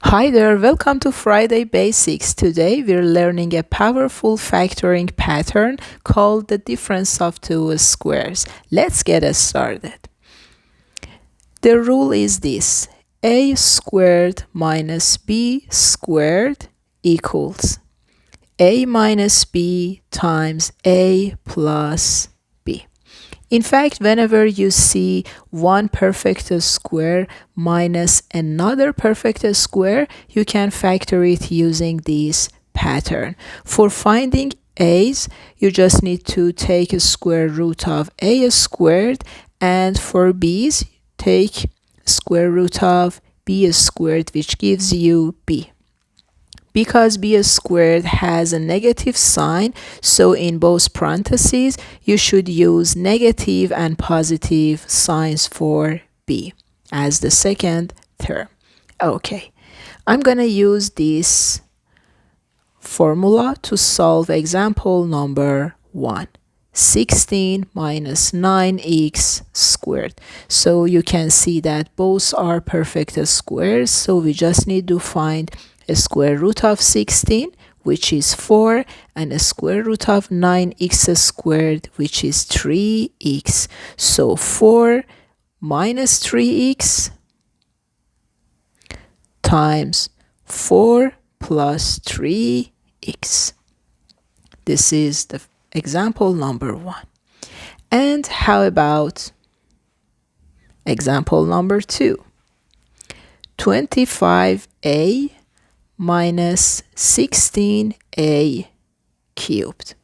Hi there, welcome to Friday Basics. Today we're learning a powerful factoring pattern called the difference of two squares. Let's get started. The rule is this: a squared minus b squared equals a minus b times a plus b. In fact, whenever you see one perfect square minus another perfect square, you can factor it using this pattern. For finding a's, you just need to take a square root of a squared, and for b's, take square root of b squared, which gives you b. Because b squared has a negative sign, so in both parentheses, you should use negative and positive signs for b as the second term. Okay, I'm going to use this formula to solve example number 1. 16 minus 9x squared. So you can see that both are perfect squares, so we just need to find a square root of 16, which is 4, and a square root of 9x squared, which is 3x. So 4 minus 3x times 4 plus 3x. This is the example number 1. And how about example number 2? 25a minus 16a cubed.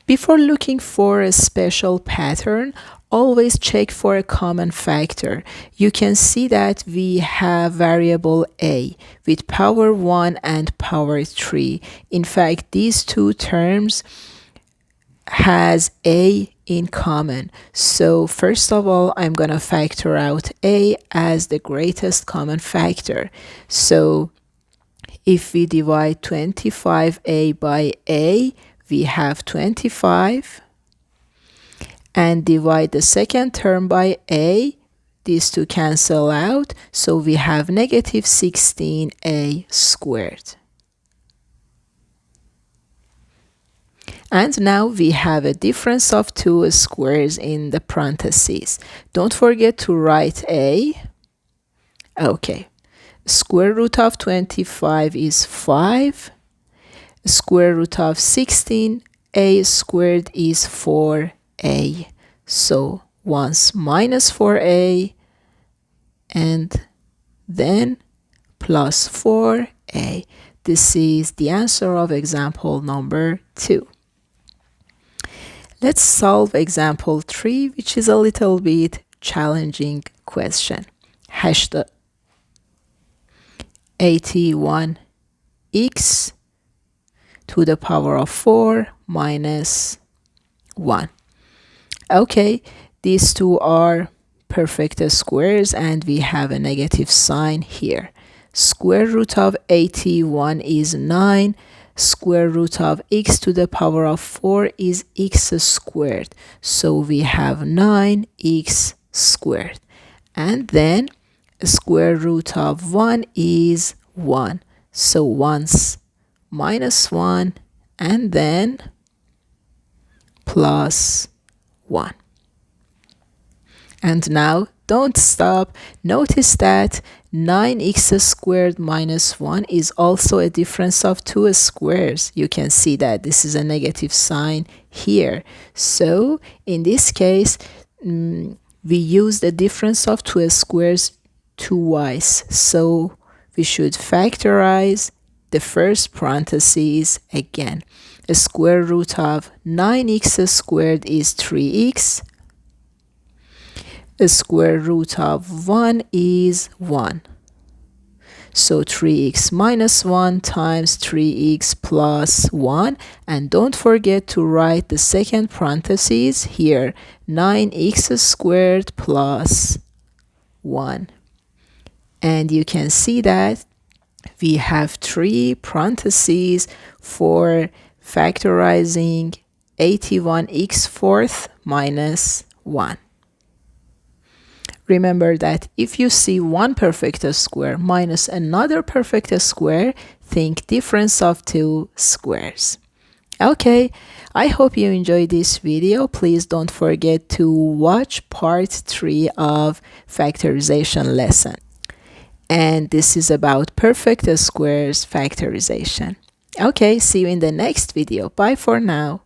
Before looking for a special pattern, always check for a common factor. You can see that we have variable a with power 1 and power 3. In fact, these two terms has a in common. So first of all, I'm going to factor out a as the greatest common factor. So if we divide 25a by a, we have 25, and divide the second term by a, these two cancel out, so we have negative 16a squared. And now we have a difference of two squares in the parentheses. Don't forget to write a. Okay. Square root of 25 is 5. Square root of 16a squared is 4a. So once minus 4a and then plus 4a. This is the answer of example number 2. Let's solve example 3, which is a little bit challenging question. 81x to the power of 4 minus 1. Okay, these two are perfect squares and we have a negative sign here. Square root of 81 is 9. Square root of x to the power of 4 is x squared. So we have 9x squared. And then square root of 1 is 1. So once minus 1 and then plus 1. And now don't stop. Notice that 9x squared minus 1 is also a difference of two squares. You can see that this is a negative sign here. So in this case, we use the difference of two squares twice. So we should factorize the first parentheses again. The square root of 9x squared is 3x. The square root of 1 is 1. So 3x minus 1 times 3x plus 1. And don't forget to write the second parentheses here. 9x squared plus 1. And you can see that we have 3 parentheses for factorizing 81x fourth minus 1. Remember that if you see one perfect square minus another perfect square, think difference of two squares. Okay, I hope you enjoyed this video. Please don't forget to watch part 3 of factorization lesson. And this is about perfect squares factorization. Okay, see you in the next video. Bye for now.